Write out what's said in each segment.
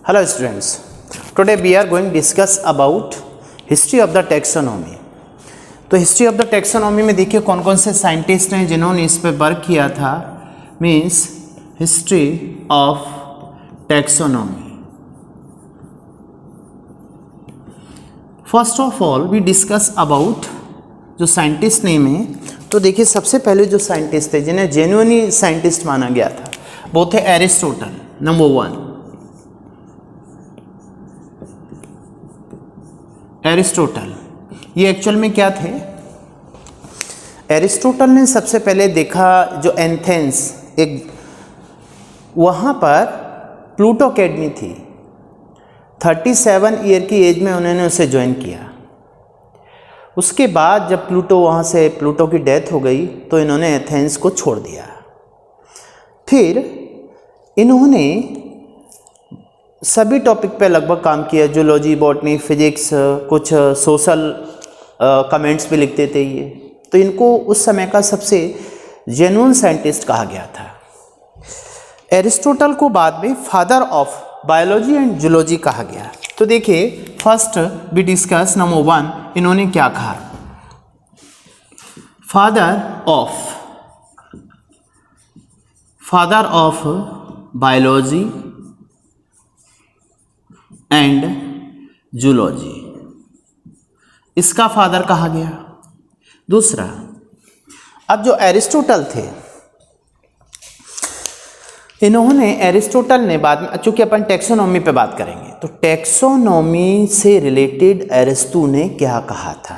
Hello students, today we are going to discuss about history of the taxonomy. तो history of the taxonomy में देखिए कौन कौन से साइंटिस्ट हैं जिन्होंने इस पर वर्क किया था. Means history of taxonomy. First of all we discuss about जो साइंटिस्ट नेम है. तो देखिए सबसे पहले जो साइंटिस्ट थे जिन्हें जेन्युइनली साइंटिस्ट माना गया था वो थे एरिस्टोटल. Number 1 Aristotle. ये एक्चुअल में क्या थे? एरिस्टोटल ने सबसे पहले देखा जो एथेंस एक वहाँ पर प्लूटो अकेडमी थी. 37 ईयर की एज में उन्होंने उसे ज्वाइन किया. उसके बाद जब प्लूटो की डेथ हो गई तो इन्होंने एथेंस को छोड़ दिया. फिर इन्होंने सभी टॉपिक पे लगभग काम किया. जूलॉजी, बॉटनी, फिजिक्स, कुछ सोशल कमेंट्स भी लिखते थे ये. तो इनको उस समय का सबसे जेन्युइन साइंटिस्ट कहा गया था. एरिस्टोटल को बाद में father of biology and zoology कहा गया. तो देखिए फर्स्ट वी डिस्कस नंबर 1 इन्होंने क्या कहा. Father of biology and zoology, इसका फादर कहा गया. दूसरा, अब जो एरिस्टोटल थे एरिस्टोटल ने बाद में, चूंकि अपन टैक्सोनॉमी पे बात करेंगे तो टैक्सोनॉमी से रिलेटेड एरिस्टो ने क्या कहा था.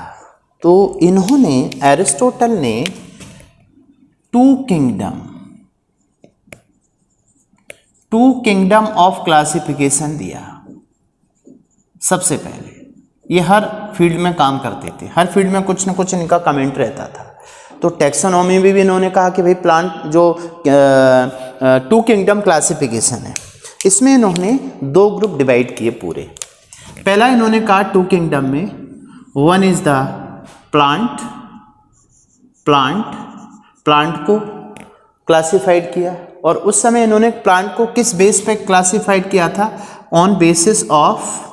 तो इन्होंने एरिस्टोटल ने टू किंगडम ऑफ क्लासिफिकेशन दिया. सबसे पहले ये हर फील्ड में काम करते थे, हर फील्ड में कुछ ना कुछ इनका कमेंट रहता था. तो टैक्सोनॉमी में भी इन्होंने कहा कि भाई प्लांट जो टू किंगडम क्लासिफिकेशन है इसमें इन्होंने 2 ग्रुप डिवाइड किए पूरे. पहला इन्होंने कहा टू किंगडम में 1 इज द प्लांट को क्लासिफाइड किया. और उस समय इन्होंने प्लांट को किस बेस पे क्लासिफाइड किया था? ऑन बेसिस ऑफ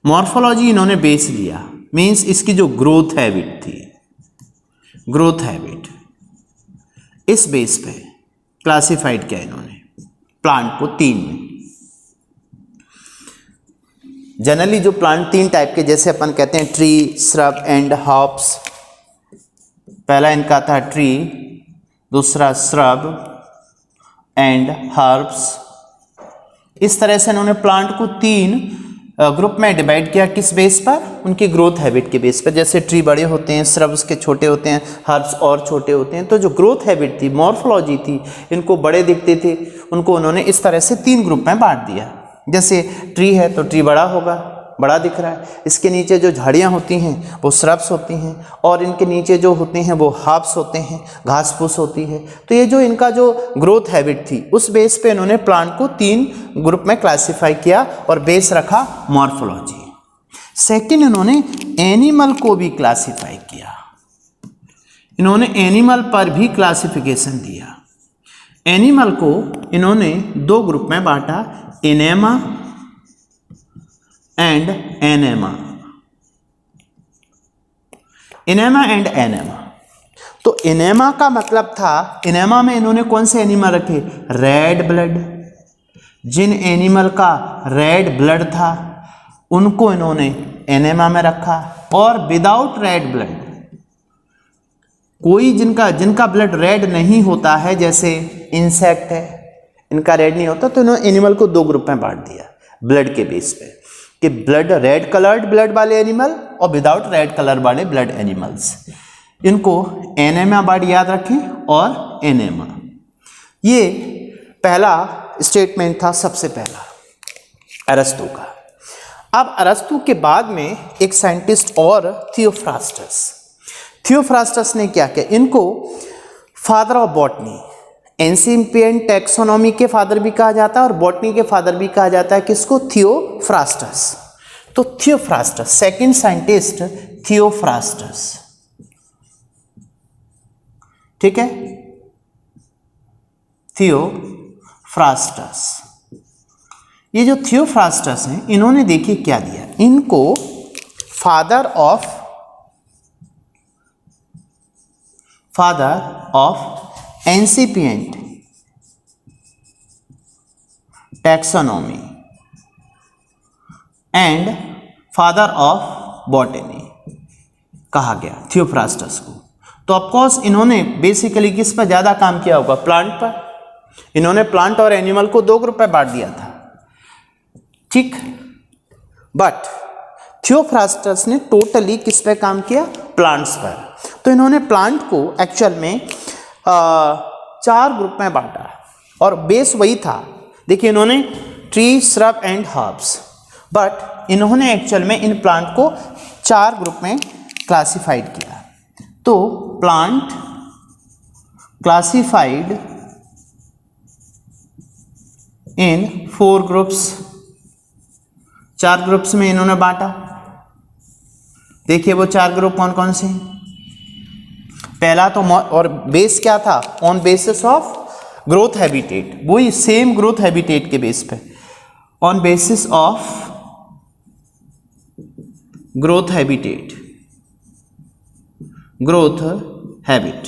मॉर्फोलॉजी इन्होंने बेस लिया. मीन्स इसकी जो ग्रोथ हैबिट इस बेस पे क्लासिफाइड किया इन्होंने प्लांट को 3 में. जनरली जो प्लांट 3 टाइप के, जैसे अपन कहते हैं ट्री, श्रब एंड हर्ब्स. पहला इनका था ट्री, दूसरा श्रब एंड हर्ब्स. इस तरह से इन्होंने प्लांट को 3 ग्रुप में डिवाइड किया. किस बेस पर? उनकी ग्रोथ हैबिट के बेस पर. जैसे ट्री बड़े होते हैं, श्रब्स के छोटे होते हैं, हर्ब्स और छोटे होते हैं. तो जो ग्रोथ हैबिट थी, मॉर्फोलॉजी थी, इनको बड़े दिखते थे, उनको उन्होंने इस तरह से 3 ग्रुप में बांट दिया. जैसे ट्री है तो ट्री बड़ा होगा, बड़ा दिख रहा है. इसके नीचे जो झाड़ियाँ होती हैं वो श्रब्स होती हैं, और इनके नीचे जो होते हैं वो हर्ब्स होते हैं, घास फूस होती है. तो ये जो इनका जो ग्रोथ हैबिट थी उस बेस पे इन्होंने प्लांट को 3 ग्रुप में क्लासिफाई किया और बेस रखा मॉर्फोलॉजी. सेकंड, इन्होंने एनिमल को भी क्लासिफाई किया. इन्होंने एनिमल पर भी क्लासिफिकेशन दिया. एनिमल को इन्होंने 2 ग्रुप में बांटा, इनेमा एंड एनेमा. तो इनेमा का मतलब था, इनेमा में इन्होंने कौन से एनिमल रखे? Red blood. जिन एनिमल का रेड ब्लड था उनको इन्होंने एनेमा में रखा. और विदाउट रेड ब्लड, कोई जिनका ब्लड रेड नहीं होता है, जैसे इंसेक्ट है, इनका रेड नहीं होता, तो इन्होंने एनिमल को 2 ग्रुप में बांट दिया ब्लड के बेस पे, कि ब्लड, रेड कलर्ड ब्लड वाले एनिमल और विदाउट रेड कलर वाले ब्लड एनिमल्स. इनको एनेमा वर्ड याद रखें, और एनेमा. ये पहला स्टेटमेंट था, सबसे पहला अरस्तु का. अब अरस्तु के बाद में एक साइंटिस्ट और थियोफ्रास्टस ने क्या किया? इनको फादर ऑफ बॉटनी, एंसिपिएंट टैक्सोनॉमी के फादर भी कहा जाता है और बॉटनी के फादर भी कहा जाता है. किसको? थियोफ्रास्टस. तो थियोफ्रास्टस, सेकंड साइंटिस्ट थियोफ्रास्टस. ठीक है. थियोफ्रास्टस। ये जो थियोफ्रास्टस हैं, इन्होंने देखिए क्या दिया, इनको father of incipient taxonomy and father of botany कहा गया थियोफ्रास्टस को। तो ऑफकोर्स इन्होंने बेसिकली किस पर ज़्यादा काम किया होगा, प्लांट पर। इन्होंने प्लांट और एनिमल को 2 ग्रुप में बांट दिया था, ठीक। बट थियोफ्रास्टस ने टोटली किस पे काम किया, प्लांट्स पर। तो इन्होंने प्लांट को एक्चुअल में 4 ग्रुप में बांटा और बेस वही था। देखिए इन्होंने tree, shrub and herbs, but इन्होंने एक्चुअल में इन प्लांट को 4 ग्रुप में क्लासिफाइड किया। तो plant classified in 4 groups, 4 groups में इन्होंने बांटा। देखिए वो 4 ग्रुप कौन कौन से हैं। पहला तो, और बेस क्या था, on basis of growth habitat, वही सेम ग्रोथ हैबिटेट के बेस पे, on basis of growth habitat, growth habit.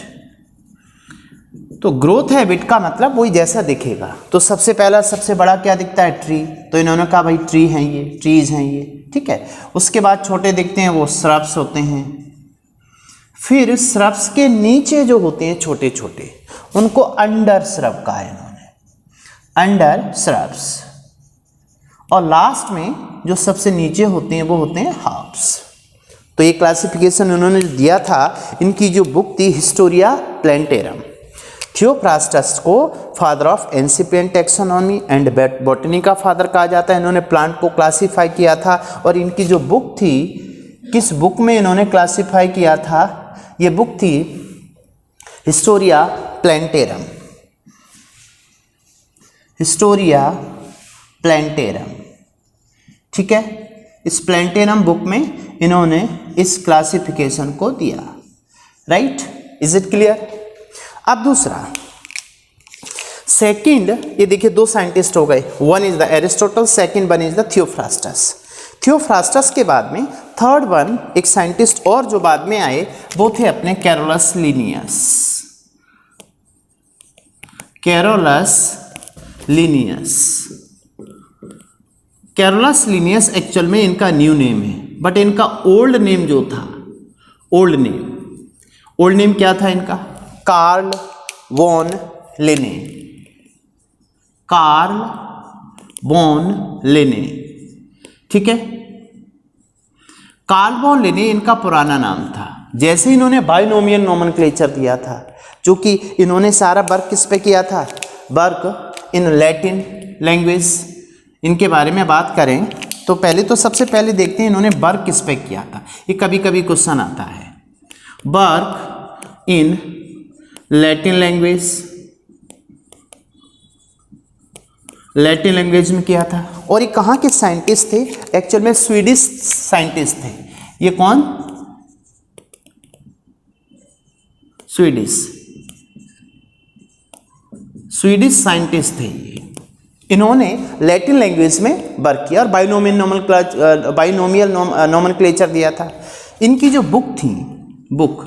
तो ग्रोथ हैबिट का मतलब वही जैसा दिखेगा। तो सबसे पहला सबसे बड़ा क्या दिखता है, ट्री। तो इन्होंने कहा भाई ट्री हैं ये, ट्रीज हैं ये, ठीक है। उसके बाद छोटे दिखते हैं वो श्रब्स होते हैं। फिर श्रब्स के नीचे जो होते हैं छोटे छोटे, उनको अंडर श्रब कहा है इन्होंने, अंडर श्रब्स। और लास्ट में जो सबसे नीचे होते हैं वो होते हैं हर्ब्स। तो ये क्लासिफिकेशन उन्होंने जो दिया था, इनकी जो बुक थी हिस्टोरिया प्लांटेरम। थियोफ्रास्टस को father of incipient taxonomy and botany का फादर कहा जाता है। इन्होंने प्लांट को क्लासिफाई किया था। और इनकी जो बुक थी, किस बुक में इन्होंने क्लासिफाई किया था, ये बुक थी हिस्टोरिया प्लांटेरम, हिस्टोरिया प्लांटेरम, ठीक है। इस प्लांटेरम बुक में इन्होंने इस क्लासिफिकेशन को दिया, राइट। Is it clear. अब दूसरा, सेकंड, ये देखिए 2 साइंटिस्ट हो गए, one is the Aristotle, second one is the Theophrastus. Theophrastus के बाद में थर्ड वन एक साइंटिस्ट और जो बाद में आए, वो थे अपने Carolus Linnaeus. Carolus Linnaeus, Carolus Linnaeus actual में इनका न्यू नेम है, बट इनका ओल्ड नेम जो था, ओल्ड नेम क्या था इनका, कार्ल वॉन लिने, कार्ल वॉन लिने, ठीक है। कार्ल वॉन लिने इनका पुराना नाम था। जैसे इन्होंने बाइनोमियल नोमेनक्लेचर दिया था, जो कि इन्होंने सारा वर्क किस पे किया था, वर्क इन लैटिन लैंग्वेज। इनके बारे में बात करें तो पहले तो सबसे पहले देखते हैं इन्होंने वर्क किस पे किया था। ये कभी कभी क्वेश्चन आता है, work in Latin language, Latin language में किया था। और ये कहाँ के साइंटिस्ट थे, एक्चुअल में स्वीडिश साइंटिस्ट थे। ये कौन, स्वीडिश साइंटिस्ट थे ये। इन्होंने लैटिन लैंग्वेज में वर्क किया और बाइनोमियल नोमेनक्लेचर दिया था। इनकी जो बुक थी, बुक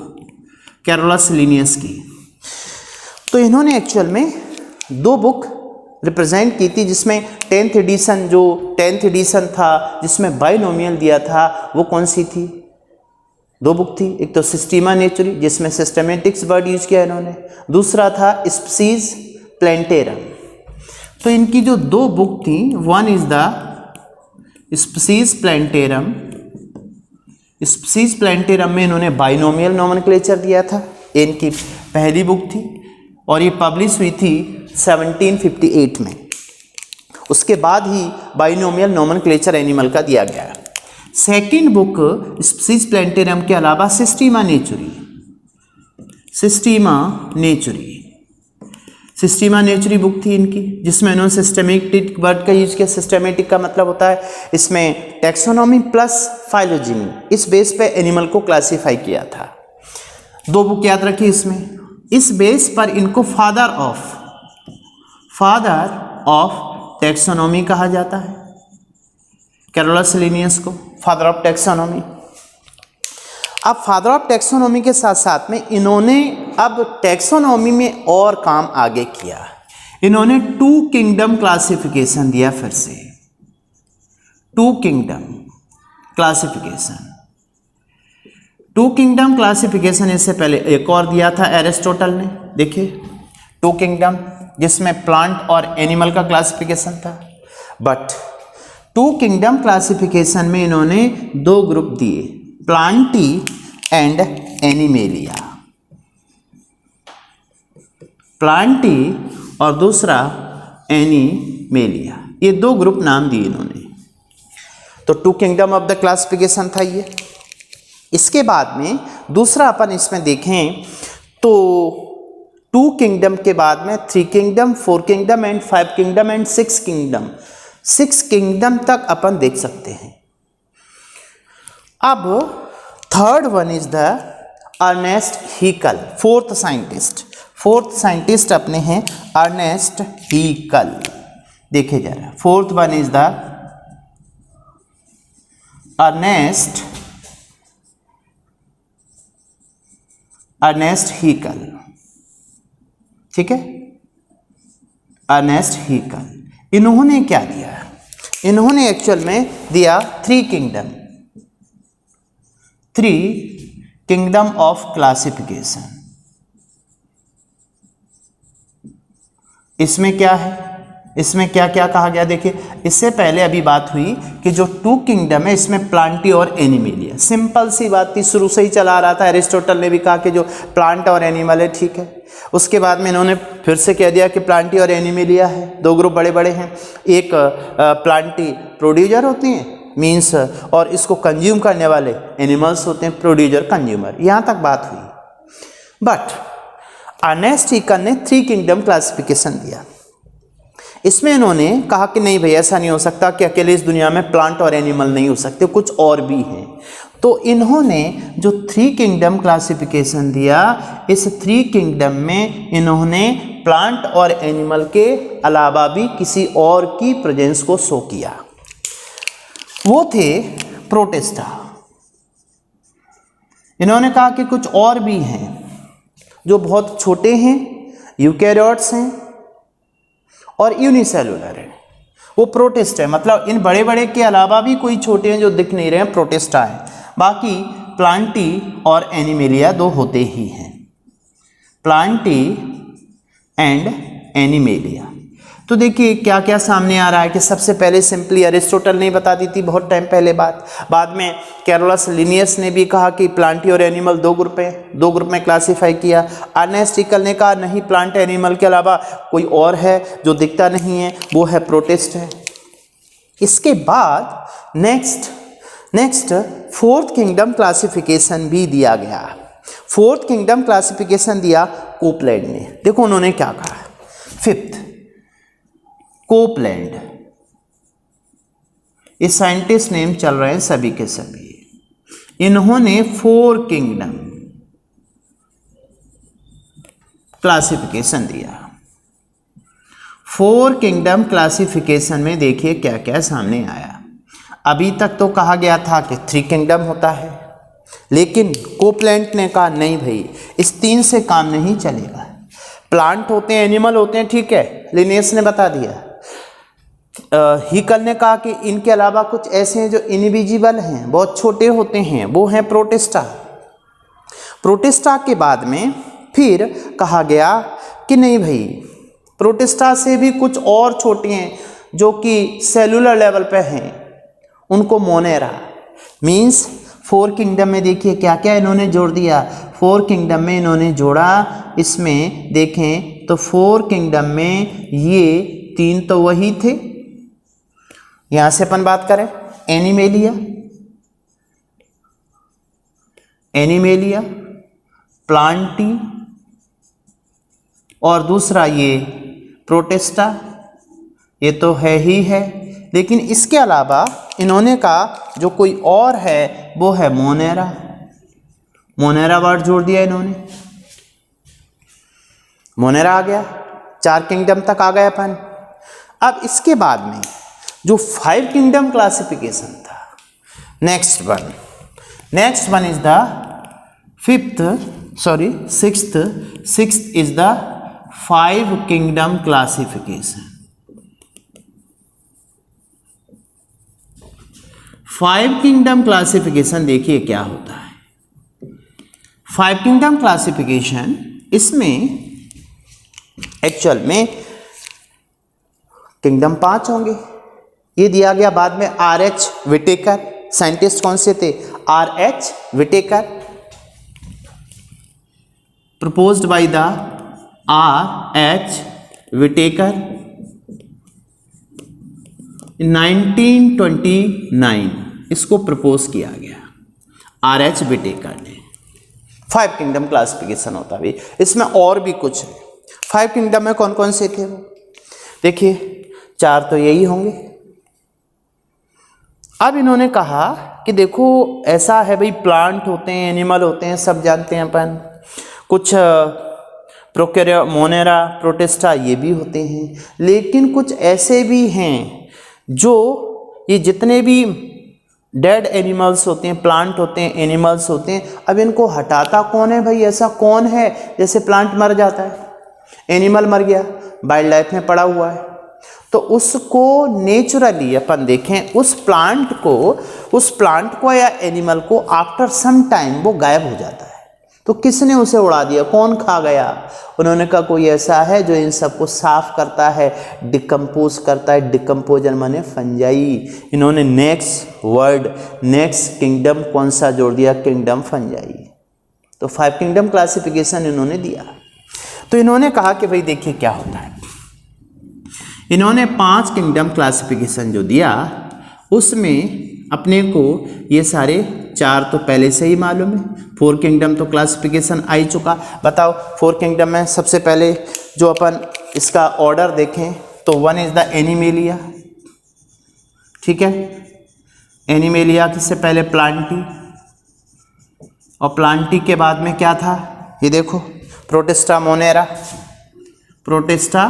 कैरोलस लिनियस की, तो इन्होंने एक्चुअल में 2 बुक रिप्रेजेंट की थी, जिसमें 10th एडिशन था जिसमें बाइनोमियल दिया था, वो कौन सी थी, 2 बुक थी। एक तो सिस्टीमा नेचुरी जिसमें सिस्टेमेटिक्स वर्ड यूज किया इन्होंने, दूसरा था स्पीसीज प्लांटेरम। तो इनकी जो 2 बुक थी, one is the species plantarum, species plantarum में इन्होंने बाइनोमियल नोमेनक्लेचर दिया था, इनकी पहली बुक थी और ये पब्लिश हुई थी 1758 में। उसके बाद ही बाइनोमियल नोमेनक्लेचर एनिमल का दिया गया। सेकंड बुक स्पीसीज प्लांटेरम के अलावा सिस्टीमा नेचुरी बुक थी इनकी, जिसमें इन्होंने सिस्टेमेटिक वर्ड का यूज किया। सिस्टेमेटिक का मतलब होता है इसमें टैक्सोनॉमी प्लस फाइलोजेनी, इस बेस पे एनिमल को क्लासिफाई किया था। 2 बुक याद रखिए इसमें। इस बेस पर इनको father of father of taxonomy कहा जाता है कैरोलस लिनियस को, फादर ऑफ टैक्सोनॉमी। अब फादर ऑफ टैक्सोनॉमी के साथ साथ में इन्होंने अब टैक्सोनॉमी में और काम आगे किया। इन्होंने 2 किंगडम क्लासिफिकेशन दिया, फिर से 2 किंगडम क्लासिफिकेशन। 2 किंगडम क्लासिफिकेशन इससे पहले एक और दिया था एरिस्टोटल ने, देखिए 2 किंगडम, जिसमें प्लांट और एनिमल का क्लासिफिकेशन था। बट 2 किंगडम क्लासिफिकेशन में इन्होंने 2 ग्रुप दिए, प्लांटी एंड एनिमेलिया। प्लांटी और दूसरा एनिमेलिया, ये 2 ग्रुप नाम दिए इन्होंने। तो 2 किंगडम ऑफ द क्लासिफिकेशन था ये। इसके बाद में दूसरा अपन इसमें देखें तो 2 किंगडम के बाद में 3 kingdom, 4 kingdom and 5 kingdom and 6 kingdom. 6 kingdom तक अपन देख सकते हैं। अब third one is the Ernest Haeckel, fourth scientist अपने हैं अर्नेस्ट हीकल। देखे जा रहा है, fourth one is the Ernest Haeckel, ठीक है, अर्नेस्ट हीकल। इन्होंने क्या दिया? इन्होंने एक्चुअल में दिया 3 किंगडम ऑफ क्लासिफिकेशन। इसमें क्या है, इसमें क्या क्या कहा गया? देखिए, इससे पहले अभी बात हुई कि जो 2 किंगडम है इसमें प्लांटी और एनिमलिया, सिंपल सी बात थी, शुरू से ही चला आ रहा था। एरिस्टोटल ने भी कहा कि जो प्लांट और एनिमल है, ठीक है। उसके बाद में इन्होंने फिर से कह दिया कि प्लांटी और एनिमलिया है, 2 ग्रुप बड़े बड़े हैं। एक प्लांटी प्रोड्यूसर होती हैं मीन्स, और इसको कंज्यूम करने वाले एनिमल्स होते हैं प्रोड्यूसर कंज्यूमर। यहाँ तक बात हुई। बट अर्नेस्ट हीकल ने 3 किंगडम क्लासिफिकेशन दिया। इसमें इन्होंने कहा कि नहीं भाई, ऐसा नहीं हो सकता कि अकेले इस दुनिया में प्लांट और एनिमल नहीं हो सकते, कुछ और भी हैं। तो इन्होंने जो 3 किंगडम क्लासिफिकेशन दिया, इस 3 किंगडम में इन्होंने प्लांट और एनिमल के अलावा भी किसी और की प्रेजेंस को शो किया। वो थे प्रोटिस्टा। इन्होंने कहा कि कुछ और भी हैं जो बहुत छोटे हैं, यूकैरियोट्स हैं और यूनिसेलुलर है, वो प्रोटिस्ट है। मतलब इन बड़े बड़े के अलावा भी कोई छोटे हैं जो दिख नहीं रहे हैं, प्रोटिस्टा है। बाकी प्लांटी और एनिमलिया 2 होते ही हैं, प्लांटी एंड एनिमलिया। तो देखिए क्या क्या सामने आ रहा है कि सबसे पहले सिंपली अरिस्टोटल ने बता दी थी बहुत टाइम पहले बात। बाद में कैरोलस लिनियस ने भी कहा कि प्लांटी और एनिमल 2 ग्रुप हैं, 2 ग्रुप में क्लासीफाई किया। अर्नेस्ट हीकल ने कहा नहीं, प्लांट एनिमल के अलावा कोई और है जो दिखता नहीं है, वो है प्रोटिस्ट है। इसके बाद नेक्स्ट 4th किंगडम क्लासिफिकेशन भी दिया गया। 4th किंगडम क्लासिफिकेशन दिया कोपलैंड ने। देखो उन्होंने क्या कहा। 5th कोपलैंड, ये साइंटिस्ट नेम चल रहे हैं सभी के सभी। इन्होंने 4 किंगडम क्लासिफिकेशन दिया। 4 किंगडम क्लासिफिकेशन में देखिए क्या क्या सामने आया। अभी तक तो कहा गया था कि 3 किंगडम होता है, लेकिन कोपलैंड ने कहा नहीं भाई, इस 3 से काम नहीं चलेगा। प्लांट होते हैं, एनिमल होते हैं, ठीक है, लिनियस ने बता दिया। हीकल ने कहा कि इनके अलावा कुछ ऐसे हैं जो इनविजिबल हैं, बहुत छोटे होते हैं, वो हैं प्रोटिस्टा। प्रोटिस्टा के बाद में फिर कहा गया कि नहीं भाई, प्रोटिस्टा से भी कुछ और छोटे हैं जो कि सेलुलर लेवल पे हैं, उनको मोनेरा। मीन्स 4 किंगडम में देखिए क्या क्या इन्होंने जोड़ दिया। 4 किंगडम में इन्होंने जोड़ा, इसमें देखें तो 4 किंगडम में ये 3 तो वही थे। यहां से अपन बात करें एनिमेलिया, प्लांटी और दूसरा ये प्रोटिस्टा, ये तो है ही है। लेकिन इसके अलावा इन्होंने कहा जो कोई और है वो है मोनेरा। मोनेरा वर्ड जोड़ दिया इन्होंने, मोनेरा आ गया। 4 किंगडम तक आ गए अपन। अब इसके बाद में जो 5 किंगडम क्लासिफिकेशन था, next one is the sixth is the 5 kingdom classification. 5 kingdom classification देखिए क्या होता है। 5 किंगडम क्लासिफिकेशन, इसमें एक्चुअल में किंगडम 5 होंगे। ये दिया गया बाद में R.H. विटेकर, साइंटिस्ट कौन से थे? R.H. Whittaker, proposed by the R.H. Whittaker in 1929 इसको प्रपोज किया गया R.H. विटेकर ने। 5 किंगडम क्लासिफिकेशन होता है। इसमें और भी कुछ है। 5 किंगडम में कौन कौन से थे वो देखिए, 4 तो यही होंगे। अब इन्होंने कहा कि देखो ऐसा है भाई, प्लांट होते हैं, एनिमल होते हैं, सब जानते हैं अपन। कुछ प्रोकैरियोट, मोनेरा, प्रोटिस्टा ये भी होते हैं, लेकिन कुछ ऐसे भी हैं जो ये जितने भी डेड एनिमल्स होते हैं, प्लांट होते हैं, एनिमल्स होते हैं, अब इनको हटाता कौन है भाई? ऐसा कौन है? जैसे प्लांट मर जाता है, एनिमल मर गया, वाइल्ड लाइफ में पड़ा हुआ है, तो उसको नेचुरली अपन देखें, उस प्लांट को या एनिमल को आफ्टर सम टाइम वो गायब हो जाता है। तो किसने उसे उड़ा दिया? कौन खा गया? उन्होंने कहा कोई ऐसा है जो इन सबको साफ करता है, डिकम्पोज करता है। डिकम्पोजर माने फंजाई। इन्होंने नेक्स्ट किंगडम कौन सा जोड़ दिया? Kingdom fungi. तो 5 किंगडम क्लासिफिकेशन इन्होंने दिया। तो इन्होंने कहा कि भाई देखिए क्या होता है, इन्होंने 5 किंगडम क्लासिफिकेशन जो दिया उसमें अपने को ये सारे 4 तो पहले से ही मालूम है। 4 किंगडम तो क्लासिफिकेशन आ ही चुका। बताओ 4 किंगडम में सबसे पहले जो अपन इसका ऑर्डर देखें तो 1 इज द एनिमेलिया, ठीक है। एनिमेलिया किससे पहले? प्लांटी, और प्लांटी के बाद में क्या था? ये देखो प्रोटिस्टा, मोनेरा, प्रोटिस्टा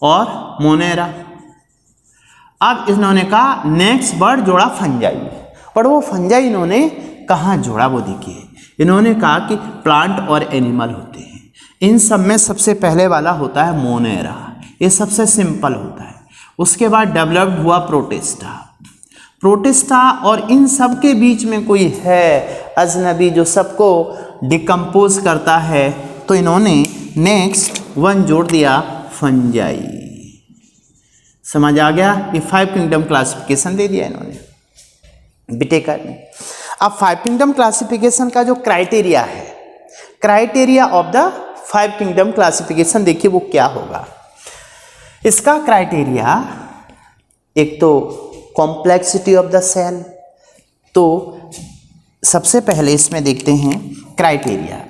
और मोनेरा। अब इन्होंने कहा नेक्स्ट वर्ड जोड़ा फंजाई, पर वो फंजाई इन्होंने कहाँ जोड़ा वो देखिए। इन्होंने कहा कि प्लांट और एनिमल होते हैं, इन सब में सबसे पहले वाला होता है मोनेरा, ये सबसे सिंपल होता है। उसके बाद डेवलप्ड हुआ प्रोटिस्टा, और इन सब के बीच में कोई है अजनबी जो सबको डिकम्पोज करता है, तो इन्होंने नेक्स्ट 1 जोड़ दिया फंजाई। समझ आ गया? ये 5 किंगडम क्लासिफिकेशन दे दिया इन्होंने, विटेकर ने। अब 5 किंगडम क्लासिफिकेशन का जो क्राइटेरिया है, criteria of the 5 kingdom classification देखिए वो क्या होगा। इसका क्राइटेरिया एक तो कॉम्प्लेक्सिटी ऑफ द सेल, तो सबसे पहले इसमें देखते हैं क्राइटेरिया।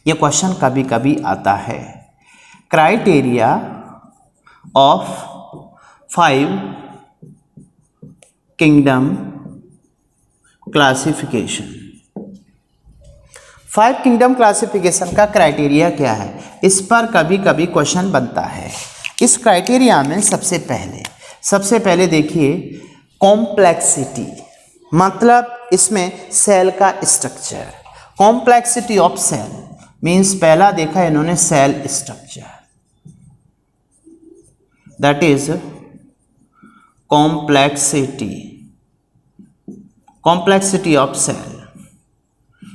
ये क्वेश्चन कभी कभी आता है, criteria of 5 kingdom classification. 5 kingdom classification का क्राइटेरिया क्या है, इस पर कभी कभी क्वेश्चन बनता है। इस क्राइटेरिया में सबसे पहले देखिए कॉम्प्लेक्सिटी, मतलब इसमें सेल का structure. Complexity of cell means पहला देखा इन्होंने cell structure, that is complexity of cell.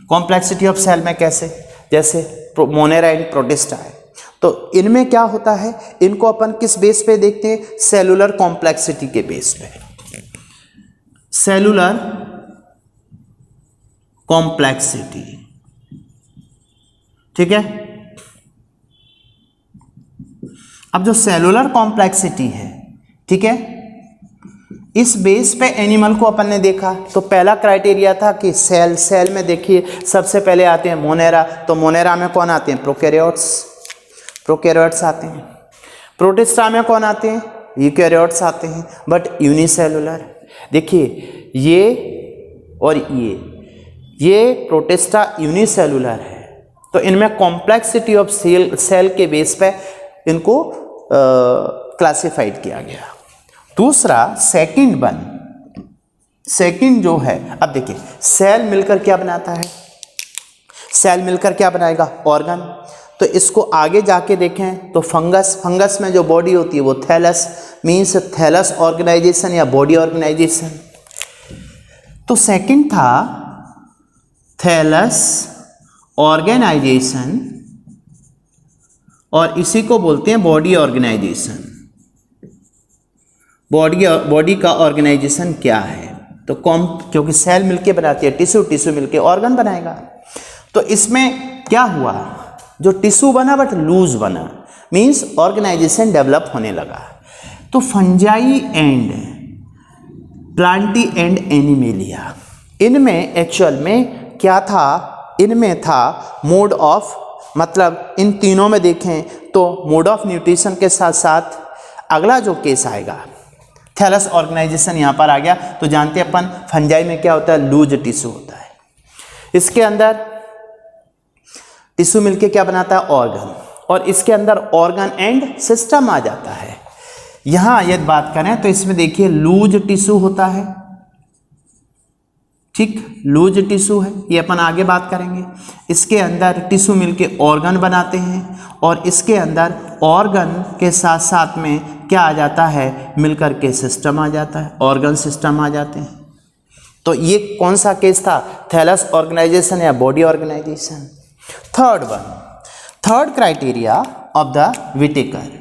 Complexity of cell में कैसे? जैसे मोनेरा एंड प्रोटिस्टा है, तो इनमें क्या होता है, इनको अपन किस बेस पे देखते हैं? सेलुलर कॉम्प्लेक्सिटी के बेस पे। सेलुलर कॉम्प्लेक्सिटी, ठीक है। अब जो सेलुलर कॉम्प्लेक्सिटी है, ठीक है, इस बेस पे एनिमल को अपन ने देखा, तो पहला क्राइटेरिया था कि सेल में देखिए सबसे पहले आते हैं मोनेरा, तो मोनेरा में कौन आते हैं? प्रोकैरियोट्स आते हैं। प्रोटिस्टा में कौन आते हैं? यूकैरियोट्स आते हैं, बट यूनिसेलुलर। देखिए ये और ये प्रोटिस्टा यूनिसेलुलर है, तो इनमें कॉम्प्लेक्सिटी ऑफ सेल के बेस पे इनको क्लासिफाइड किया गया। दूसरा सेकंड जो है, अब देखिए सेल मिलकर क्या बनाता है, सेल मिलकर क्या बनाएगा, ऑर्गन। तो इसको आगे जाके देखें तो फंगस में जो बॉडी होती है वो थैलस, मीन्स थैलस ऑर्गेनाइजेशन या बॉडी ऑर्गेनाइजेशन। तो सेकंड था थैलस ऑर्गेनाइजेशन और इसी को बोलते हैं बॉडी ऑर्गेनाइजेशन। बॉडी का ऑर्गेनाइजेशन क्या है, तो क्योंकि सेल मिलके बनाती है, टिश्यू मिलके ऑर्गन बनाएगा। तो इसमें क्या हुआ, जो टिश्यू बना बट लूज बना, मीन्स ऑर्गेनाइजेशन डेवलप होने लगा। तो fungi and Plantae and animalia, इनमें एक्चुअल में क्या था, इनमें था मोड ऑफ, मतलब इन तीनों में देखें तो मोड ऑफ न्यूट्रिशन के साथ साथ अगला जो केस आएगा थैलस ऑर्गेनाइजेशन यहाँ पर आ गया। तो जानते हैं अपन फंजाई में क्या होता है, लूज टिश्यू होता है, इसके अंदर टिश्यू मिलके क्या बनाता है, ऑर्गन, और इसके अंदर ऑर्गन एंड सिस्टम आ जाता है। यहां यदि बात करें तो इसमें देखिए लूज टिश्यू होता है, ठीक, लूज टिश्यू है, ये अपन आगे बात करेंगे। इसके अंदर टिश्यू मिलके ऑर्गन बनाते हैं और इसके अंदर ऑर्गन के साथ साथ में क्या आ जाता है, मिलकर के सिस्टम आ जाता है, ऑर्गन सिस्टम आ जाते हैं। तो ये कौन सा केस था, थैलस ऑर्गेनाइजेशन या body organisation. Third criteria of the Whittaker.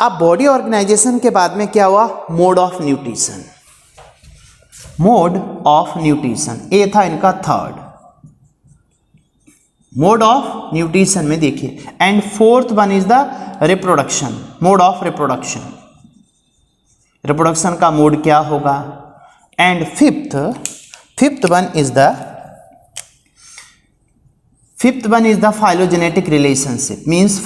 अब बॉडी ऑर्गेनाइजेशन के बाद में क्या हुआ, mode of nutrition. Mode of nutrition ये था इनका थर्ड मोड ऑफ न्यूट्रिशन में देखिए। And fourth one is the reproduction, mode of reproduction, reproduction का मोड क्या होगा। And fifth one is the phylogenetic relationship, means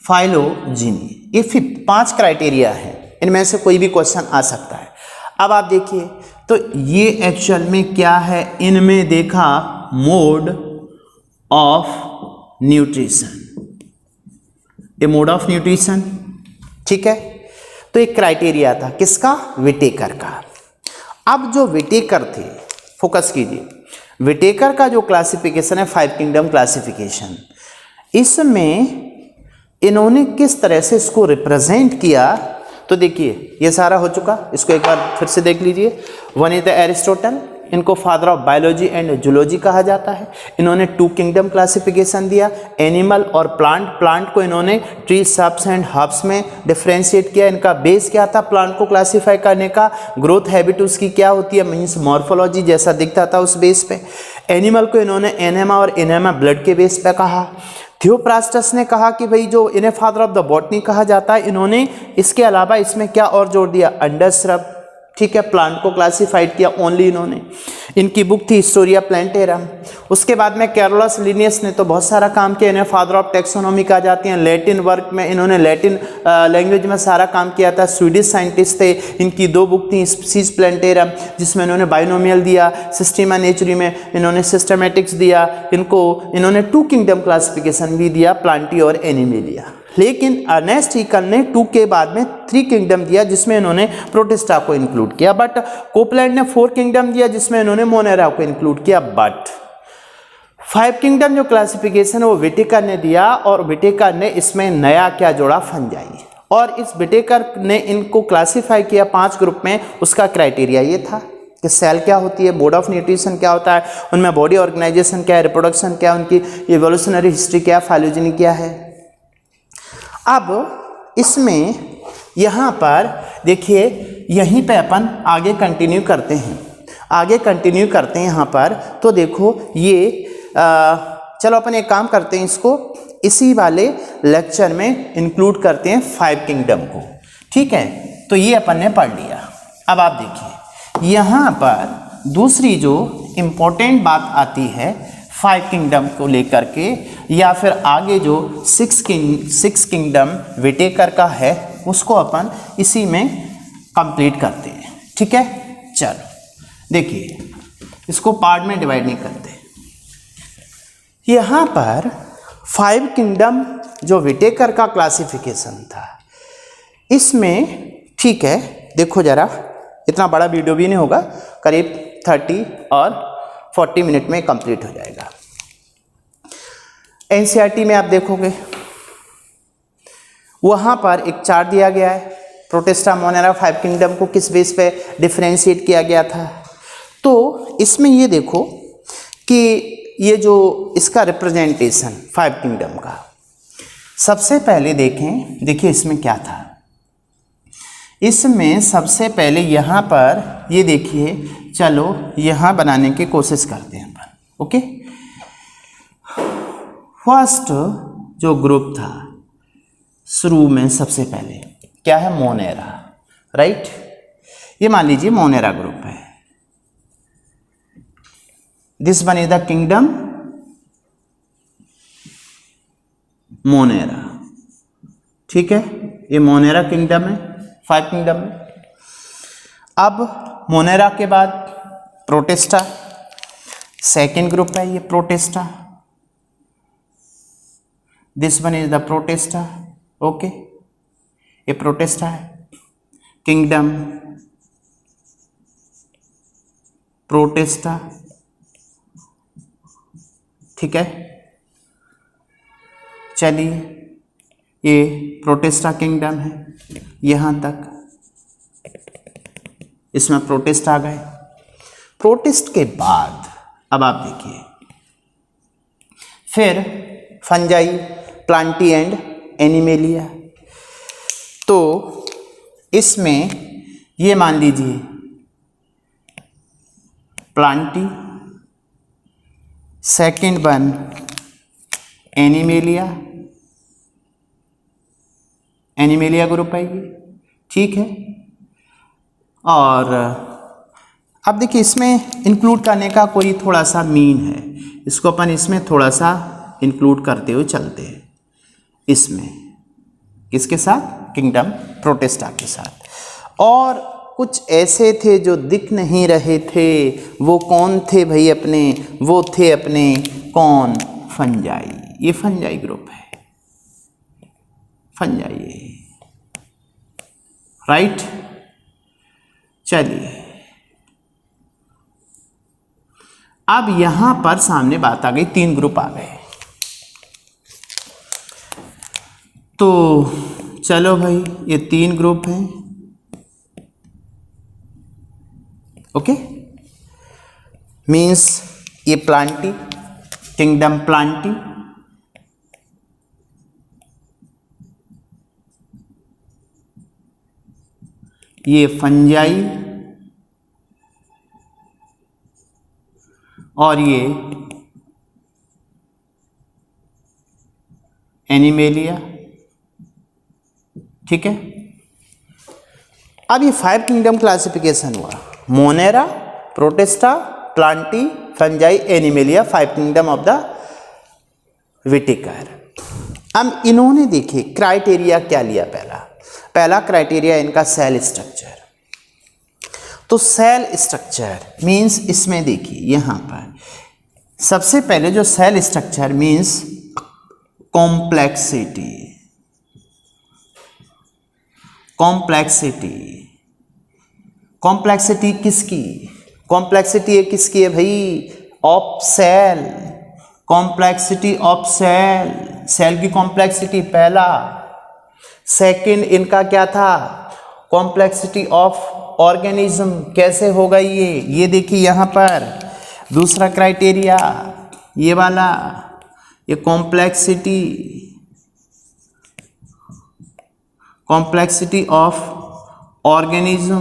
phylogeny. ये फिफ्थ 5 क्राइटेरिया है, इनमें से कोई भी क्वेश्चन आ सकता है। अब आप देखिए तो ये एक्चुअल में क्या है, इनमें देखा मोड ऑफ न्यूट्रिशन, ये मोड ऑफ न्यूट्रिशन, ठीक है। तो एक क्राइटेरिया था किसका, विटेकर का। अब जो विटेकर थे, फोकस कीजिए, विटेकर का जो क्लासिफिकेशन है 5 किंगडम क्लासिफिकेशन, इसमें इन्होंने किस तरह से इसको रिप्रेजेंट किया। तो देखिए ये सारा हो चुका, इसको एक बार फिर से देख लीजिए। वन इज द एरिस्टोटल, इनको father of biology and zoology कहा जाता है। इन्होंने 2 किंगडम क्लासिफिकेशन दिया, एनिमल और प्लांट को इन्होंने ट्री, सब्स एंड हर्ब्स में डिफ्रेंशिएट किया। इनका बेस क्या था प्लांट को क्लासीफाई करने का, ग्रोथ हैबिट उसकी क्या होती है, मीन्स मॉर्फोलॉजी जैसा दिखता था उस बेस पे। एनिमल को इन्होंने एनेमा और इनेमा ब्लड के बेस पे कहा। थियोप्रास्टस ने कहा कि भाई जो इन्हें फादर ऑफ द बॉटनी कहा जाता है, इन्होंने इसके अलावा इसमें क्या और जोड़ दिया, अंडर श्रब, ठीक है, प्लांट को क्लासिफाइड किया ओनली इन्होंने। इनकी बुक थी हिस्टोरिया प्लांटेरम। उसके बाद में कैरोलस लिनियस ने तो बहुत सारा काम किया, इन्हें फादर ऑफ टैक्सोनॉमी कहा जाती हैं। लैटिन वर्क में इन्होंने लैटिन लैंग्वेज में सारा काम किया था, स्वीडिश साइंटिस्ट थे। इनकी 2 बुक थी, स्पीसीज प्लांटेरम जिसमें इन्होंने बाइनोमियल दिया, सिस्टेमा नेचुरी में इन्होंने सिस्टमेटिक्स दिया। इन्होंने 2 किंगडम क्लासिफिकेशन भी दिया, प्लांटी और एनिमेलिया। लेकिन अर्नेस्ट हीकल ने 2 के बाद में 3 किंगडम दिया जिसमें इन्होंने प्रोटिस्टा को इंक्लूड किया। बट कोपलैंड ने 4 किंगडम दिया जिसमें इन्होंने मोनेरा को इंक्लूड किया। बट 5 किंगडम जो क्लासिफिकेशन है वो विटेकर ने दिया, और विटेकर ने इसमें नया क्या जोड़ा, फंजाई। और इस विटेकर ने इनको क्लासिफाई किया 5 ग्रुप में। उसका क्राइटेरिया ये था कि सेल क्या होती है, मोड ऑफ न्यूट्रिशन क्या होता है, उनमें बॉडी ऑर्गेनाइजेशन क्या है, रिप्रोडक्शन क्या है, उनकी इवोल्यूशनरी हिस्ट्री क्या है, फाइलोजेनी क्या है। अब इसमें यहाँ पर देखिए, यहीं पे अपन आगे कंटिन्यू करते हैं यहाँ पर। तो देखो ये चलो अपन एक काम करते हैं, इसको इसी वाले लेक्चर में इंक्लूड करते हैं 5 किंगडम को, ठीक है। तो ये अपन ने पढ़ लिया। अब आप देखिए यहाँ पर दूसरी जो इम्पोर्टेंट बात आती है 5 किंगडम को लेकर के, या फिर आगे जो 6 किंगडम विटेकर का है उसको अपन इसी में कंप्लीट करते हैं, ठीक है। चलो देखिए इसको पार्ट में डिवाइड नहीं करते। यहाँ पर 5 किंगडम जो विटेकर का क्लासिफिकेशन था, इसमें ठीक है, देखो जरा, इतना बड़ा वीडियो भी नहीं होगा, करीब 30 और 40 मिनट में कंप्लीट हो जाएगा। एनसीईआरटी में आप देखोगे वहाँ पर एक चार्ट दिया गया है, प्रोटेस्टा, मोनेरा, 5 किंगडम को किस बेस पे डिफरेंशिएट किया गया था। तो इसमें ये देखो कि ये जो इसका रिप्रेजेंटेशन 5 किंगडम का, सबसे पहले देखें, देखिए इसमें क्या था। इसमें सबसे पहले यहाँ पर ये देखिए, चलो यहाँ बनाने की कोशिश करते हैं अपन। ओके, फर्स्ट जो ग्रुप था शुरू में, सबसे पहले क्या है, मोनेरा, राइट। ये मान लीजिए मोनेरा ग्रुप है। This one is the kingdom Monera, ठीक है, ये मोनेरा किंगडम है 5 किंगडम में। अब मोनेरा के बाद प्रोटेस्टा, सेकेंड ग्रुप है ये Protista, this one is the Protista. Okay, ये प्रोटेस्टा है, किंगडम प्रोटेस्टा, ठीक है। चलिए, ये प्रोटेस्टा किंगडम है, यहाँ तक इसमें प्रोटेस्ट आ गए। प्रोटेस्ट के बाद अब आप देखिए, फिर फंजाई, प्लांटी एंड एनिमेलिया। तो इसमें ये मान लीजिए Plantae, second one animalia, animalia group है ये, ठीक है। और अब देखिए इसमें इंक्लूड करने का कोई थोड़ा सा मीन है, इसको अपन इसमें थोड़ा सा इंक्लूड करते हुए चलते हैं। इसमें किसके साथ, किंगडम प्रोटेस्टा के साथ। और कुछ ऐसे थे जो दिख नहीं रहे थे, वो कौन थे भाई अपने, वो थे अपने कौन, फंजाई। ये फंजाई ग्रुप है, फंजाई, राइट। चलिए, अब यहां पर सामने बात आ गई, 3 ग्रुप आ गए। तो चलो भाई, ये 3 ग्रुप हैं। ओके, मीन्स ये प्लांटी, किंगडम प्लांटी, ये फंजाई, और ये एनिमेलिया, ठीक है। अब ये 5 किंगडम क्लासिफिकेशन हुआ, Monera, Protista, Plantae, Fungi, Animalia, 5 kingdom of the Whittaker. अब इन्होंने देखिए क्राइटेरिया क्या लिया, पहला क्राइटेरिया इनका सेल स्ट्रक्चर। तो सेल स्ट्रक्चर मींस, इसमें देखिए यहां पर सबसे पहले जो cell structure means complexity, complexity, complexity किसकी, कॉम्प्लेक्सिटी किसकी है भाई, of cell, complexity of cell, cell की कॉम्प्लेक्सिटी पहला। सेकंड इनका क्या था, कॉम्प्लेक्सिटी ऑफ ऑर्गेनिज्म, कैसे होगा ये देखिए यहां पर दूसरा क्राइटेरिया, ये वाला, ये कॉम्प्लेक्सिटी, कॉम्प्लेक्सिटी ऑफ ऑर्गेनिज्म,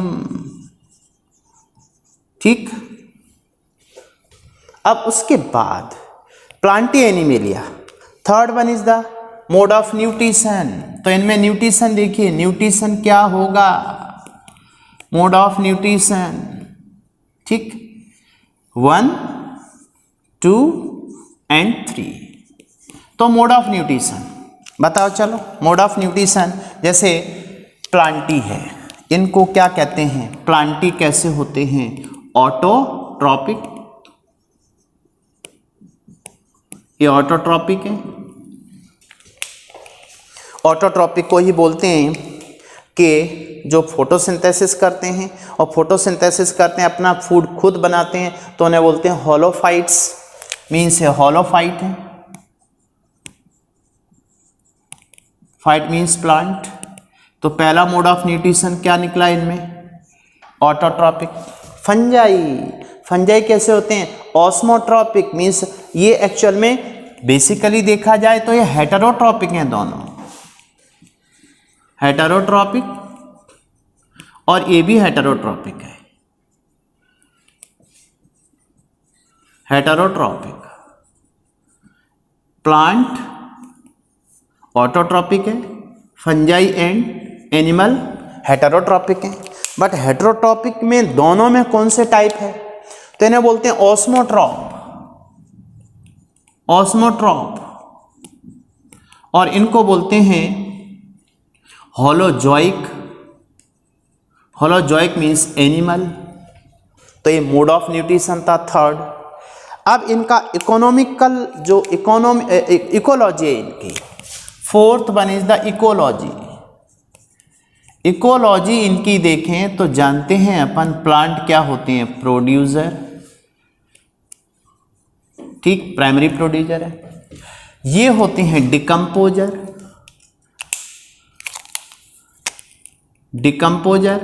ठीक। अब उसके बाद Plantae animalia, third one is the mode of nutrition. तो इनमें न्यूट्रिशन देखिए, न्यूट्रिशन क्या होगा, मोड ऑफ न्यूट्रिशन, ठीक, 1, 2 एंड 3। तो मोड ऑफ न्यूट्रिशन बताओ, चलो मोड ऑफ न्यूट्रिशन, जैसे प्लांटी है, इनको क्या कहते हैं, प्लांटी कैसे होते हैं, ऑटोट्रॉपिक ये ऑटोट्रॉपिक है। ऑटोट्रॉपिक को ही बोलते हैं कि जो फोटोसिंथेसिस करते हैं और फोटोसिंथेसिस करते हैं, अपना फूड खुद बनाते हैं, तो उन्हें बोलते हैं होलोफाइट्स। मीन्स है होलोफाइट है, फाइट मीन्स प्लांट। तो पहला मोड ऑफ न्यूट्रिशन क्या निकला इनमें? ऑटोट्रॉपिक। फंजाई, फंजाई कैसे होते हैं? ऑस्मोट्रॉपिक। मीन्स ये एक्चुअल में बेसिकली देखा जाए तो ये हेटेरोट्रॉपिक हैं दोनों, हेटेरोट्रॉपिक, और ये भी हेटेरोट्रॉपिक है, हेटेरोट्रॉपिक। प्लांट ऑटोट्रॉपिक है, फंजाई एंड एनिमल हेटेरोट्रॉपिक है। बट हेटेरोट्रॉपिक में दोनों में कौन से टाइप है? तो इन्हें बोलते हैं ऑस्मोट्रॉप, ऑस्मोट्रॉप, और इनको बोलते हैं होलोजोइक। Holozoic means animal. तो ये मोड ऑफ न्यूट्रिशन था थर्ड। अब इनका इकोनॉमिकल जो इकोलॉजी है इनकी, fourth one is the ecology. Ecology इनकी देखें तो जानते हैं अपन प्लांट क्या होते हैं? प्रोड्यूसर, ठीक, प्राइमरी प्रोड्यूसर है। ये होते हैं डिकम्पोजर, डिकम्पोजर,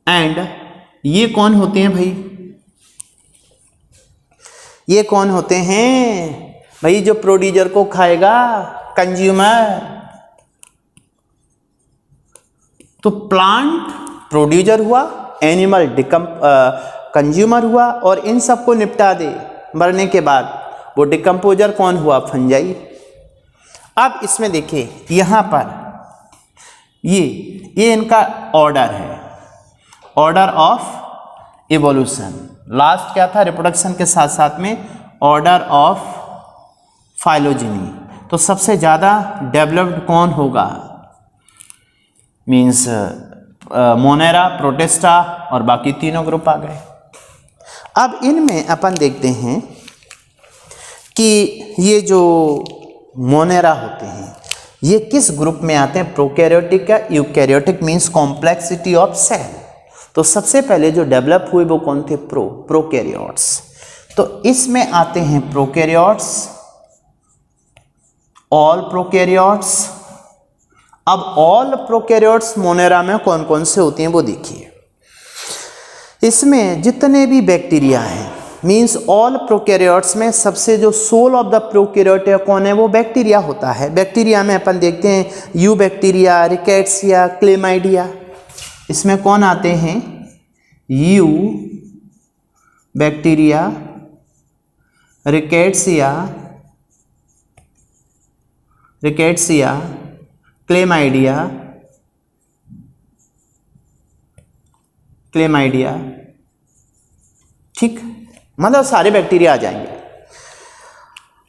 एंड ये कौन होते हैं भाई? ये कौन होते हैं भाई? जो प्रोड्यूसर को खाएगा, कंज्यूमर। तो प्लांट प्रोड्यूसर हुआ, एनिमल कंज्यूमर हुआ, और इन सबको निपटा दे मरने के बाद। वो डिकम्पोजर कौन हुआ? फंजाई। अब इसमें देखिए यहां पर ये इनका ऑर्डर है, ऑर्डर ऑफ इवोल्यूशन। लास्ट क्या था? रिप्रोडक्शन के साथ साथ में ऑर्डर ऑफ फाइलोजेनी। तो सबसे ज़्यादा डेवलप्ड कौन होगा? मीन्स मोनेरा, प्रोटिस्टा, और बाकी तीनों ग्रुप आ गए। अब इनमें अपन देखते हैं कि ये जो मोनेरा होते हैं ये किस ग्रुप में आते हैं? प्रोकैरियोटिक या eukaryotic. Means complexity of cell. तो सबसे पहले जो डेवलप हुए वो कौन थे? प्रोकैरियोट्स। तो इसमें आते हैं प्रोकैरियोट्स, ऑल प्रोकैरियोट्स। अब ऑल प्रोकैरियोट्स मोनेरा में कौन कौन से होते हैं वो देखिए। इसमें जितने भी बैक्टीरिया हैं, मीन्स ऑल प्रोकैरियोट्स में सबसे जो सोल ऑफ द प्रोकैरियोट कौन है? वो बैक्टीरिया होता है। बैक्टीरिया में अपन देखते हैं यू बैक्टीरिया, रिकेट्सिया, क्लेमाइडिया। इसमें कौन आते हैं? यू बैक्टीरिया, रिकेट्सिया, क्लेमाइडिया, ठीक, मतलब सारे बैक्टीरिया आ जाएंगे।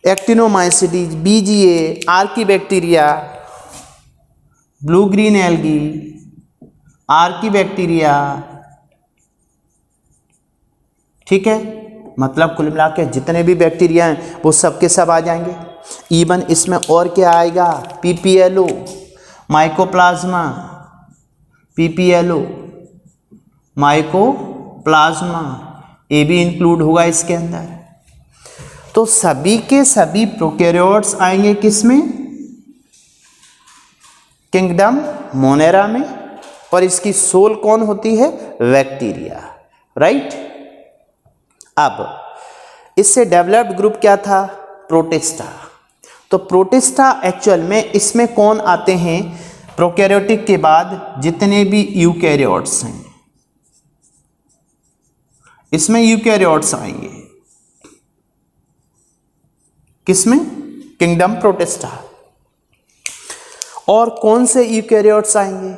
Actinomycetes, BGA, archaebacteria, blue green algae, archaebacteria, ठीक है। मतलब कुल मिला के जितने भी बैक्टीरिया हैं वो सब के सब आ जाएंगे। इवन इसमें और क्या आएगा? पीपीएलओ, माइकोप्लाज्मा, पीपीएलओ, माइकोप्लाज्मा, ये भी इंक्लूड होगा इसके अंदर। तो सभी के सभी प्रोकैरियोट्स आएंगे किसमें? किंगडम मोनेरा में। और इसकी सोल कौन होती है? Bacteria, right. अब इससे डेवलप्ड ग्रुप क्या था? प्रोटिस्टा। तो प्रोटिस्टा एक्चुअल में इसमें कौन आते हैं? प्रोकैरियोटिक के बाद जितने भी यूकैरियोट्स हैं इसमें यूकैरियोट्स आएंगे। किसमें? Kingdom protista. और कौन से यूकैरियोट्स आएंगे?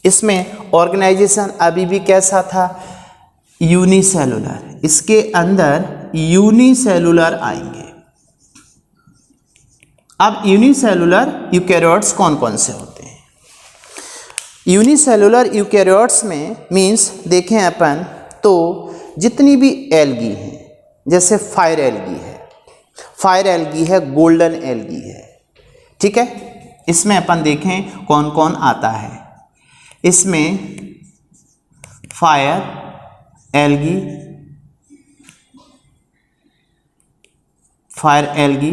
इसमें ऑर्गेनाइजेशन अभी भी कैसा था? यूनिसेलुलर। इसके अंदर यूनिसेलुलर आएंगे। अब यूनिसेलुलर यूकैरियोट्स कौन कौन से होते हैं? यूनिसेलुलर यूकैरियोट्स में मीन्स देखें अपन तो जितनी भी एल्गी हैं, जैसे फायर एल्गी है, फायर एल्गी है, गोल्डन एल्गी है, ठीक है। इसमें अपन देखें कौन कौन आता है। इसमें फायर एल्गी, फायर एल्गी।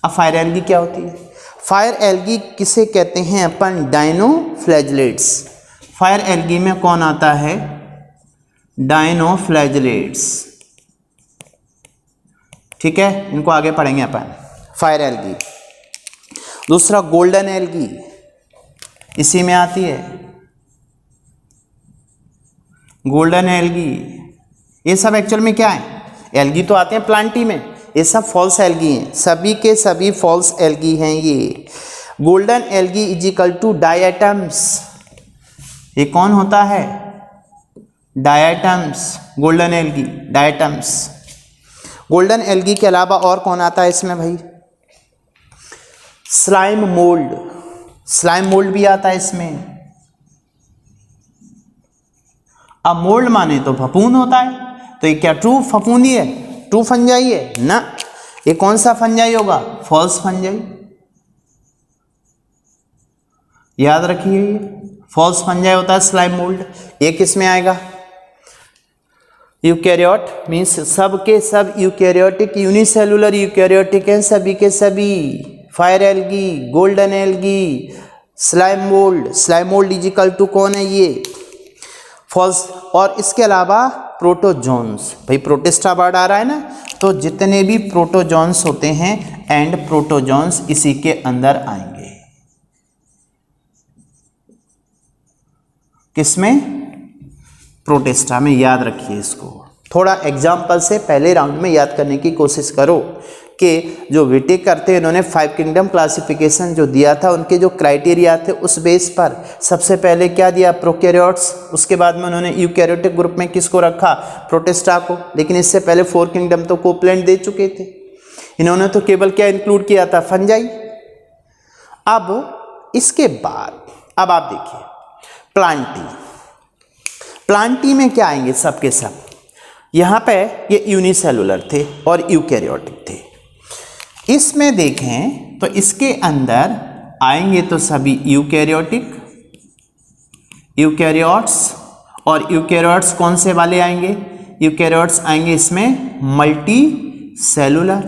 अब फायर एल्गी क्या होती है? फायर एल्गी किसे कहते हैं अपन? डायनोफ्लैजलेट्स। फायर एल्गी में कौन आता है? डायनोफ्लैजलेट्स, ठीक है। इनको आगे पढ़ेंगे अपन। Fire algae. दूसरा गोल्डन एल्गी, इसी में आती है गोल्डन एल्गी। ये सब एक्चुअल में क्या है? एल्गी तो आते हैं प्लांटी में, ये सब फॉल्स एल्गी हैं, सभी के सभी फॉल्स एल्गी हैं ये। Golden algae is equal to diatoms. ये कौन होता है? Diatoms. Golden algae, diatoms. Golden algae के अलावा और कौन आता है इसमें भाई? Slime mould. स्लाइम मोल्ड भी आता है इसमें। अब मोल्ड माने तो फफूंद होता है, तो ये क्या ट्रू फफूंदी है? ट्रू फंजाई है ना। ये कौन सा फंजाई होगा? False fungi. याद रखिए, ये फॉल्स फंजाई होता है स्लाइम मोल्ड। ये किस में आएगा? यूकैरियोट, मीन्स सब के सब यूकैरियोटिक, यूनिसेलुलर यूकैरियोटिक हैं सभी के सभी। Fire algae, golden algae, slime mould. Slime mould is equal to कौन है? ये फॉल्स। और इसके अलावा प्रोटोजोन्स। भाई प्रोटिस्टा वर्ड आ रहा है ना, तो जितने भी प्रोटोजोन्स होते हैं एंड प्रोटोजोन्स इसी के अंदर आएंगे। किसमें? प्रोटिस्टा में। याद रखिए इसको। थोड़ा एग्जाम्पल से पहले राउंड में याद करने की कोशिश करो कि जो विटेक करते हैं इन्होंने 5 किंगडम क्लासिफिकेशन जो दिया था, उनके जो क्राइटेरिया थे उस बेस पर सबसे पहले क्या दिया? प्रोकैरियोट्स। उसके बाद में उन्होंने यूकैरियोटिक ग्रुप में किसको रखा? प्रोटिस्टा को। लेकिन इससे पहले 4 किंगडम तो कोपलैंड दे चुके थे, इन्होंने तो केवल क्या इंक्लूड किया था? फंजाई। अब इसके बाद अब आप देखिए प्लांटी। प्लांटी में क्या आएंगे? सब के सब यहाँ पे ये यूनिसेलुलर थे और यूकैरियोटिक थे। इसमें देखें तो इसके अंदर आएंगे तो सभी यूकैरियोटिक, यूकैरियोट्स। और यूकैरियोट्स कौन से वाले आएंगे? यूकैरियोट्स आएंगे इसमें मल्टी सेलुलर।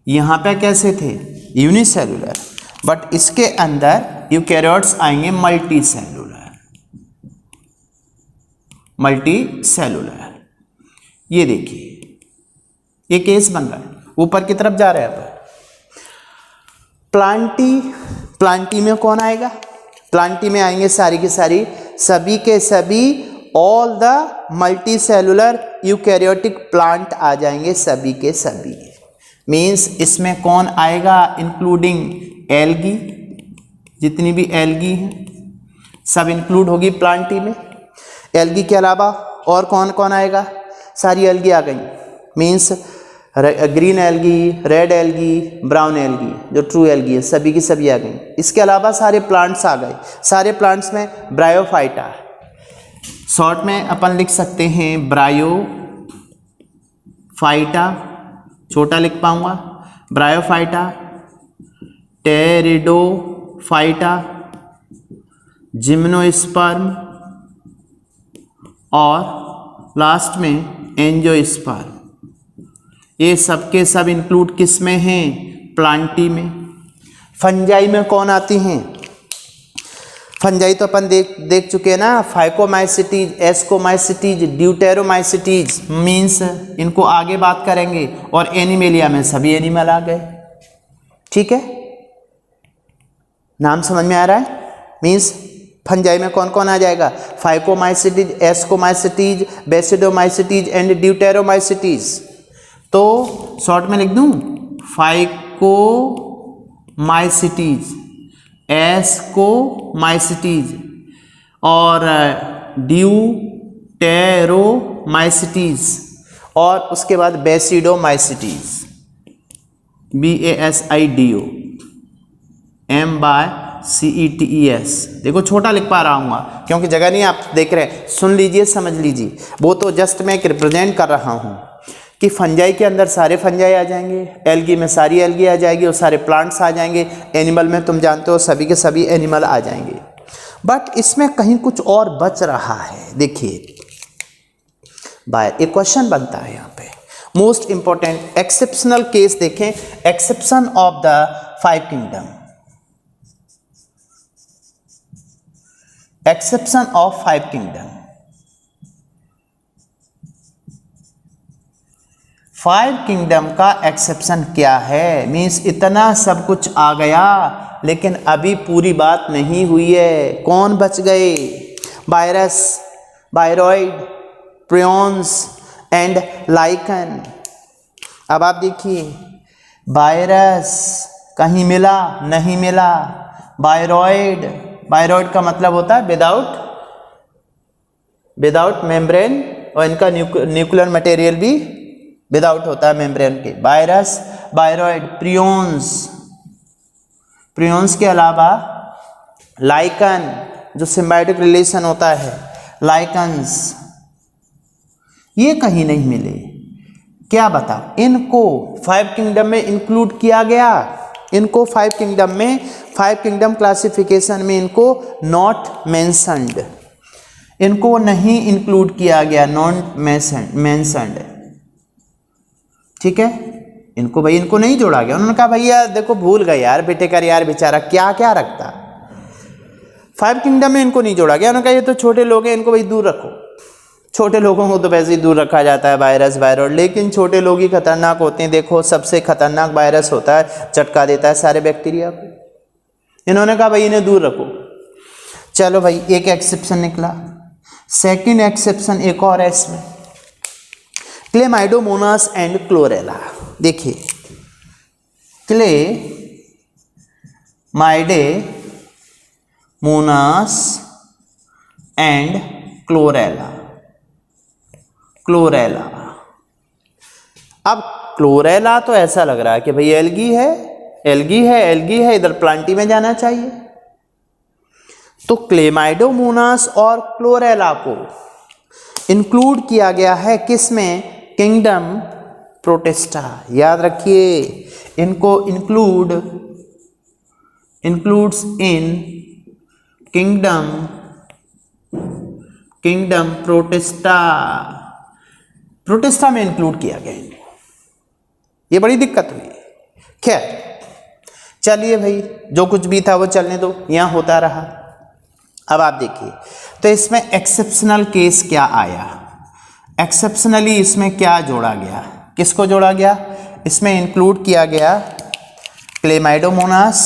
यहाँ पे कैसे थे? यूनिसेलुलर। बट इसके अंदर यूकैरियोट्स आएंगे मल्टी सेलुलर, मल्टी सेलुलर। ये देखिए ये केस बन रहा है, ऊपर की तरफ जा रहा है। अब प्लांटी, प्लांटी में कौन आएगा? प्लांटी में आएंगे सारी की सारी सभी के सभी all the multicellular eukaryotic plant आ जाएंगे सभी के सभी। मीन्स इसमें कौन आएगा? इंक्लूडिंग एल्गी, जितनी भी एल्गी हैं सब इंक्लूड होगी प्लांटी में। एल्गी के अलावा और कौन कौन आएगा? सारी एल्गी आ गई। Means green algae, red algae, brown algae, जो ट्रू एल्गी है सभी की सभी आ गई। इसके अलावा सारे प्लांट्स आ गए। सारे प्लांट्स में ब्रायोफाइटा, शॉर्ट में अपन लिख सकते हैं ब्रायोफाइटा, छोटा लिख पाऊंगा, ब्रायोफाइटा, टेरिडोफाइटा, जिम्नोस्पर्म और लास्ट में एंजियोस्पर्म। ये सब के सब इंक्लूड किस में हैं? प्लांटी में। फंजाई में कौन आती हैं? फंजाई तो अपन देख चुके हैं ना, फाइकोमाइसिटीज, एस्कोमाइसिटीज, ड्यूटेरोमाइसिटीज। मीन्स इनको आगे बात करेंगे। और एनिमेलिया में सभी एनिमल आ गए। ठीक है, नाम समझ में आ रहा है? मीन्स फंजाई में कौन कौन आ जाएगा? Phycomycetes, ascomycetes, basidiomycetes and deuteromycetes. तो शॉर्ट में लिख दूं फाइकोमाइसिटीज, एस्कोमाइसिटीज और ड्यूटेरोमाइसिटीज और उसके बाद बेसिडोमाइसिटीज, BASIDO MYCETES। देखो छोटा लिख पा रहा हूँ क्योंकि जगह नहीं आप देख रहे हैं। सुन लीजिए, समझ लीजिए, वो तो जस्ट मैं एक रिप्रेजेंट कर रहा हूँ। कि फंजाई के अंदर सारे फंजाई आ जाएंगे, एल्गी में सारी एल्गी आ जाएगी और सारे प्लांट्स आ जाएंगे, एनिमल में तुम जानते हो सभी के सभी एनिमल आ जाएंगे। बट इसमें कहीं कुछ और बच रहा है। देखिए एक क्वेश्चन बनता है यहाँ पे, मोस्ट इंपॉर्टेंट एक्सेप्शनल केस देखें, exception of the 5 kingdom, exception of 5 kingdom. 5 kingdom का एक्सेप्शन क्या है? मीन्स इतना सब कुछ आ गया लेकिन अभी पूरी बात नहीं हुई है। कौन बच गए? Virus, viroids, prions and lichen. अब आप देखिए, वायरस कहीं मिला नहीं मिला, वायरॉइड, वायरॉइड का मतलब होता है विदाउट मेम्ब्रेन, और इनका न्यूक्लियर मटेरियल भी विदाउट होता है मेम्ब्रेन के। वायरस, वायरॉइड, प्रियॉन्स, प्रियॉन्स के अलावा लाइकन जो सिम्बायोटिक रिलेशन होता है, लाइकन्स, ये कहीं नहीं मिले। क्या बताओ? इनको 5 किंगडम में इंक्लूड किया गया, इनको 5 किंगडम में, 5 किंगडम क्लासिफिकेशन में इनको नॉट मेंशन्ड, इनको नहीं इंक्लूड किया गया, नॉट मेंशन्ड। ठीक है, इनको भाई इनको नहीं जोड़ा गया। उन्होंने कहा भैया देखो भूल गए यार, बेटे का यार बेचारा क्या क्या रखता, 5 किंगडम में इनको नहीं जोड़ा गया। उन्होंने कहा ये तो छोटे लोग हैं, इनको भाई दूर रखो। छोटे लोगों को तो वैसे ही दूर रखा जाता है, वायरस, वायरॉइड, लेकिन छोटे लोग ही खतरनाक होते हैं। देखो सबसे खतरनाक वायरस होता है, चटका देता है सारे बैक्टीरिया को। इन्होंने कहा भाई इन्हें दूर रखो। चलो भाई एक एक्सेप्शन निकला। सेकंड एक्सेप्शन एक और है इसमें, क्लेमाइडोमोनास एंड क्लोरेला। देखिए क्लेमाइडोमोनास एंड क्लोरेला, क्लोरेला। अब क्लोरेला तो ऐसा लग रहा है कि भाई एल्गी है, एल्गी है, एल्गी है, इधर प्लांटी में जाना चाहिए। तो क्लेमाइडोमोनास और क्लोरेला को इंक्लूड किया गया है किसमें? Kingdom protista. याद रखिए इनको इंक्लूड्स इन किंगडम प्रोटिस्टा, प्रोटिस्टा में इंक्लूड किया गया इनको। ये बड़ी दिक्कत हुई। खैर चलिए भाई जो कुछ भी था वो चलने दो, यहां होता रहा। अब आप देखिए तो इसमें एक्सेप्शनल केस क्या आया, एक्सेप्शनली इसमें क्या जोड़ा गया, किसको जोड़ा गया? इसमें इंक्लूड किया गया क्लेमाइडोमोनास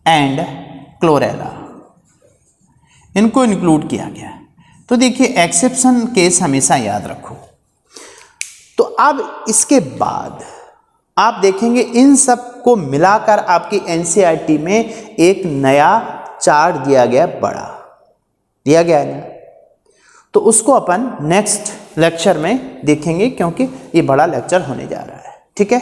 एंड क्लोरेला, इनको इंक्लूड किया गया। तो देखिए एक्सेप्शन केस हमेशा याद रखो। तो अब इसके बाद आप देखेंगे इन सब को मिलाकर आपकी एनसीईआरटी में एक नया चार्ट दिया गया, बड़ा दिया गया है ना, तो उसको अपन नेक्स्ट लेक्चर में देखेंगे क्योंकि ये बड़ा लेक्चर होने जा रहा है। ठीक है।